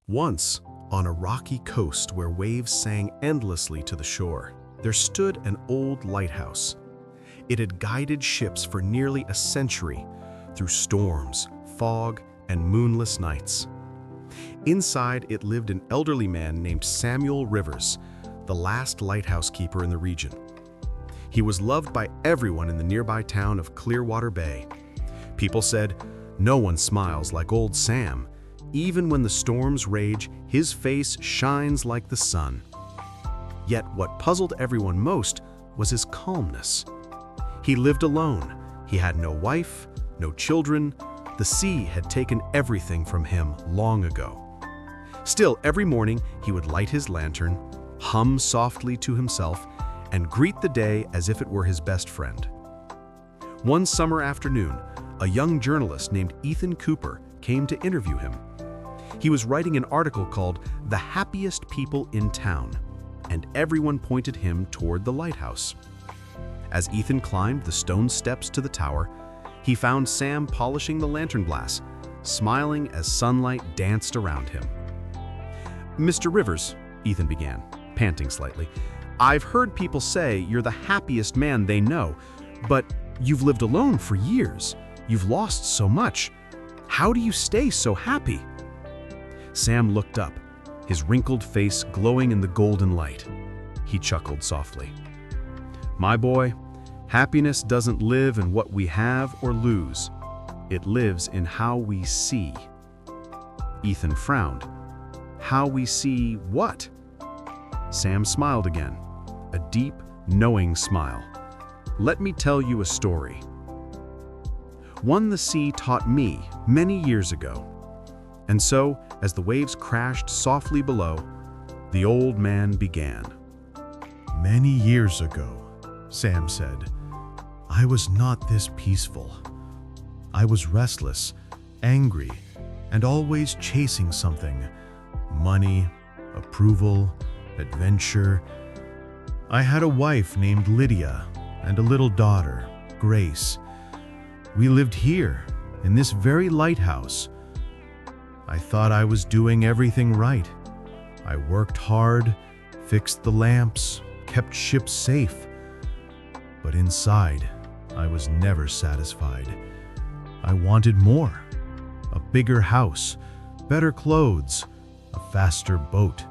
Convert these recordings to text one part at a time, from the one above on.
Once, on a rocky coast where waves sang endlessly to the shore, there stood an old lighthouse. It had guided ships for nearly a century through storms, fog, and moonless nights. Inside, it lived an elderly man named Samuel Rivers, the last lighthouse keeper in the region. He was loved by everyone in the nearby town of Clearwater Bay. People said, "No one smiles like old Sam. Even when the storms rage, his face shines like the sun." Yet what puzzled everyone most was his calmness. He lived alone. He had no wife, no children. The sea had taken everything from him long ago. Still, every morning he would light his lantern, hum softly to himself, and greet the day as if it were his best friend. One summer afternoon, a young journalist named Ethan Cooper came to interview him. He was writing an article called "The Happiest People in Town," and everyone pointed him toward the lighthouse. As Ethan climbed the stone steps to the tower, he found Sam polishing the lantern glass, smiling as sunlight danced around him. "Mr. Rivers," Ethan began, panting slightly, "I've heard people say you're the happiest man they know, but you've lived alone for years. You've lost so much. How do you stay so happy?" Sam looked up, his wrinkled face glowing in the golden light. He chuckled softly. "My boy, happiness doesn't live in what we have or lose. It lives in how we see." Ethan frowned. "How we see what?" Sam smiled again, a deep, knowing smile. "Let me tell you a story. One the sea taught me many years ago." And so, as the waves crashed softly below, the old man began. "Many years ago," Sam said, "I was not this peaceful. I was restless, angry, and always chasing something. Money, approval, adventure. I had a wife named Lydia and a little daughter, Grace. We lived here, in this very lighthouse. I thought I was doing everything right. I worked hard, fixed the lamps, kept ships safe. But inside, I was never satisfied. I wanted more. A bigger house, better clothes, a faster boat.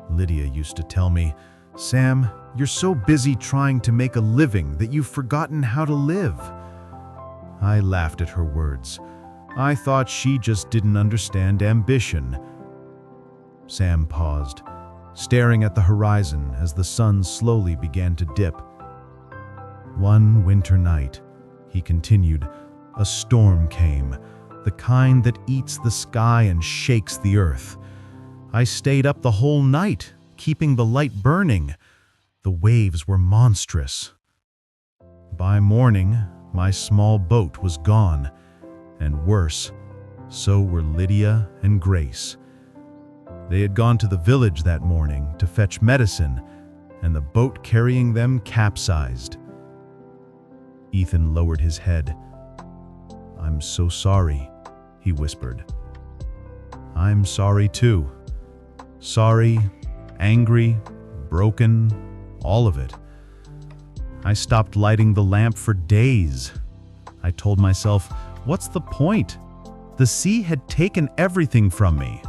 Lydia used to tell me, 'Sam, you're so busy trying to make a living that you've forgotten how to live.' I laughed at her words. I thought she just didn't understand ambition." Sam paused, staring at the horizon as the sun slowly began to dip. "One winter night," he continued, "a storm came, the kind that eats the sky and shakes the earth. I stayed up the whole night, keeping the light burning. The waves were monstrous. By morning, my small boat was gone. And worse, so were Lydia and Grace. They had gone to the village that morning to fetch medicine, and the boat carrying them capsized." Ethan lowered his head. "I'm so sorry," he whispered. "I'm sorry too. Sorry, angry, broken, all of it. I stopped lighting the lamp for days. I told myself, what's the point? The sea had taken everything from me."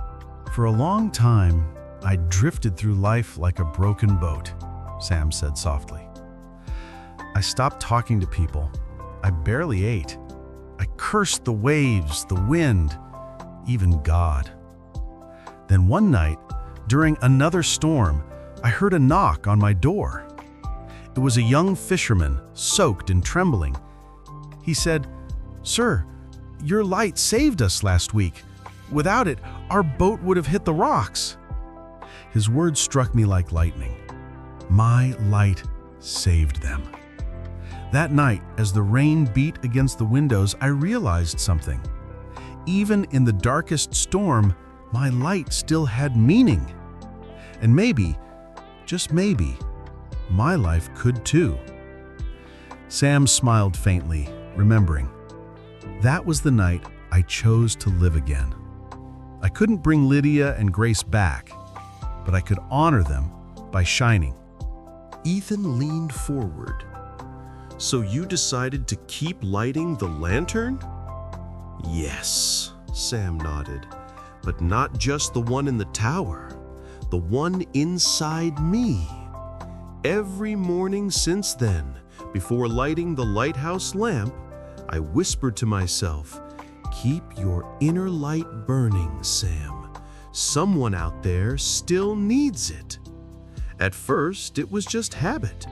"For a long time, I drifted through life like a broken boat," Sam said softly. "I stopped talking to people. I barely ate. I cursed the waves, the wind, even God. Then one night, during another storm, I heard a knock on my door. It was a young fisherman, soaked and trembling. He said, 'Sir, your light saved us last week. Without it, our boat would have hit the rocks.' His words struck me like lightning. My light saved them. That night, as the rain beat against the windows, I realized something. Even in the darkest storm, my light still had meaning. And maybe, just maybe, my life could too." Sam smiled faintly, remembering. That was the night I chose to live again. I couldn't bring Lydia and Grace back, but I could honor them by shining. Ethan leaned forward. So you decided to keep lighting the lantern? Yes, Sam nodded, but not just the one in the tower, the one inside me. Every morning since then, before lighting the lighthouse lamp, I whispered to myself, "Keep your inner light burning, Sam. Someone out there still needs it." At first, it was just habit,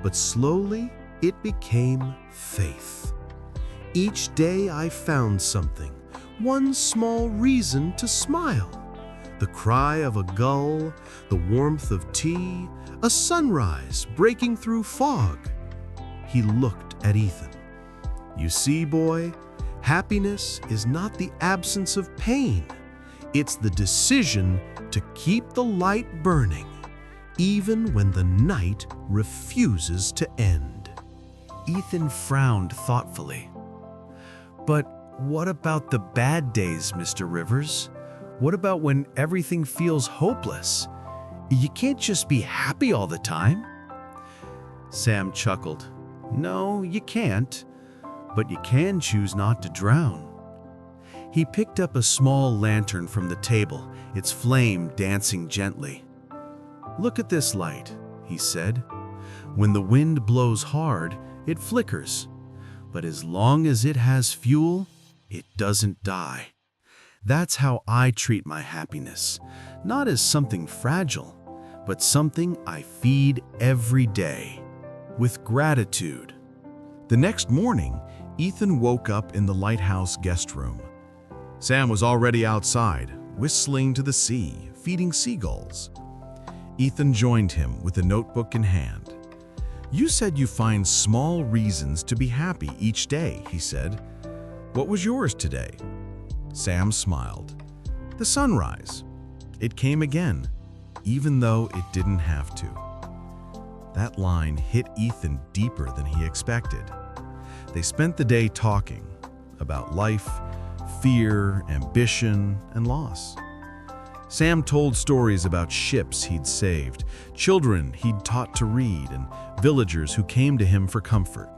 but slowly it became faith. Each day I found something, one small reason to smile. The cry of a gull, the warmth of tea, a sunrise breaking through fog. He looked at Ethan. "You see, boy, happiness is not the absence of pain. It's the decision to keep the light burning, even when the night refuses to end." Ethan frowned thoughtfully. "But what about the bad days, Mr. Rivers? What about when everything feels hopeless? You can't just be happy all the time." Sam chuckled. "No, you can't, but you can choose not to drown." He picked up a small lantern from the table, its flame dancing gently. "Look at this light," he said. "When the wind blows hard, it flickers, but as long as it has fuel, it doesn't die. That's how I treat my happiness, not as something fragile, but something I feed every day, with gratitude." The next morning, Ethan woke up in the lighthouse guest room. Sam was already outside, whistling to the sea, feeding seagulls. Ethan joined him with a notebook in hand. "You said you find small reasons to be happy each day," he said. "What was yours today?" Sam smiled. "The sunrise. It came again, even though it didn't have to." That line hit Ethan deeper than he expected. They spent the day talking about life, fear, ambition, and loss. Sam told stories about ships he'd saved, children he'd taught to read, and villagers who came to him for comfort.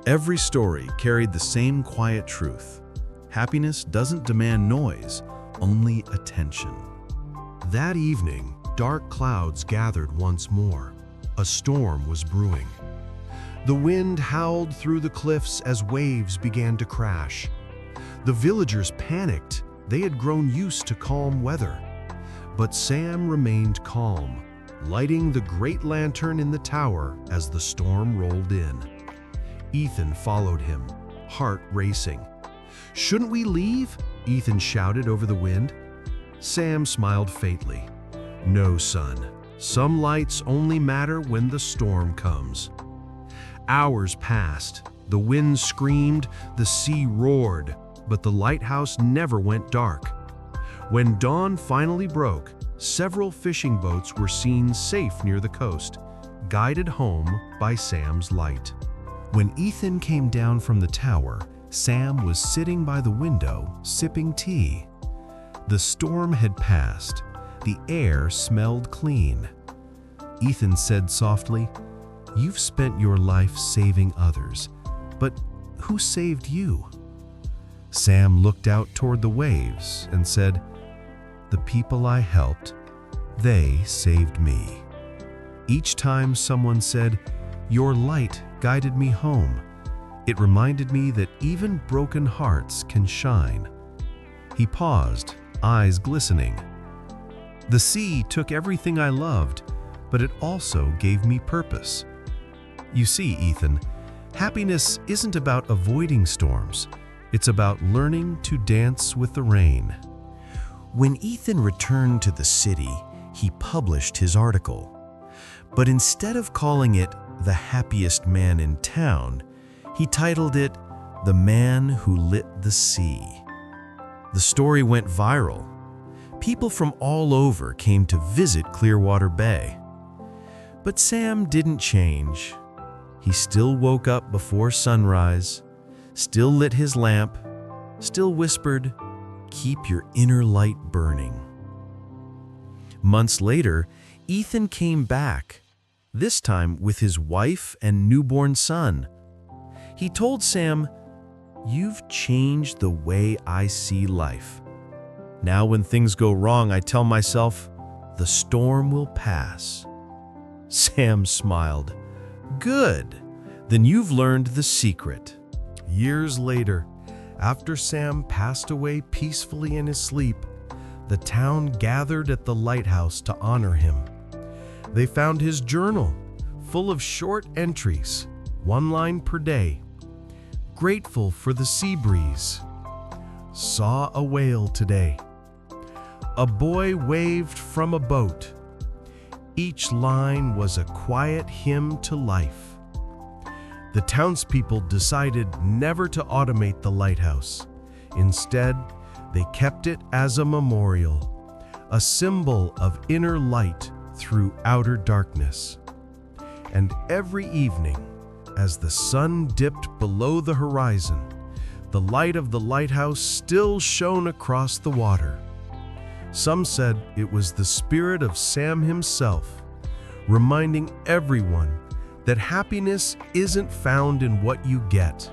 Every story carried the same quiet truth. Happiness doesn't demand noise, only attention. That evening, dark clouds gathered once more. A storm was brewing. The wind howled through the cliffs as waves began to crash. The villagers panicked. They had grown used to calm weather. But Sam remained calm, lighting the great lantern in the tower as the storm rolled in. Ethan followed him, heart racing. "Shouldn't we leave?" Ethan shouted over the wind. Sam smiled faintly. "No, son. Some lights only matter when the storm comes." Hours passed. The wind screamed, the sea roared, but the lighthouse never went dark. When dawn finally broke, several fishing boats were seen safe near the coast, guided home by Sam's light. When Ethan came down from the tower, Sam was sitting by the window, sipping tea. The storm had passed. The air smelled clean. Ethan said softly, "You've spent your life saving others, but who saved you?" Sam looked out toward the waves and said, "The people I helped, they saved me." Each time someone said, "Your light guided me home," it reminded me that even broken hearts can shine. He paused, eyes glistening. "The sea took everything I loved, but it also gave me purpose." You see, Ethan, happiness isn't about avoiding storms. It's about learning to dance with the rain. When Ethan returned to the city, he published his article. But instead of calling it "The Happiest Man in Town," he titled it "The Man Who Lit the Sea." The story went viral. People from all over came to visit Clearwater Bay. But Sam didn't change. He still woke up before sunrise, still lit his lamp, still whispered, keep your inner light burning. Months later, Ethan came back, this time with his wife and newborn son. He told Sam, "You've changed the way I see life. Now when things go wrong, I tell myself, the storm will pass." Sam smiled. "Good. Then you've learned the secret." Years later, after Sam passed away peacefully in his sleep, the town gathered at the lighthouse to honor him. They found his journal, full of short entries, one line per day. Grateful for the sea breeze. Saw a whale today. A boy waved from a boat. Each line was a quiet hymn to life. The townspeople decided never to automate the lighthouse. Instead, they kept it as a memorial, a symbol of inner light through outer darkness. And every evening, as the sun dipped below the horizon, the light of the lighthouse still shone across the water. Some said it was the spirit of Sam himself, reminding everyone that happiness isn't found in what you get,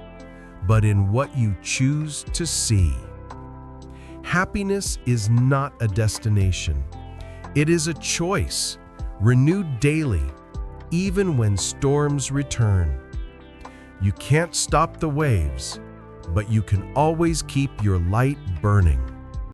but in what you choose to see. Happiness is not a destination. It is a choice, renewed daily, even when storms return. You can't stop the waves, but you can always keep your light burning.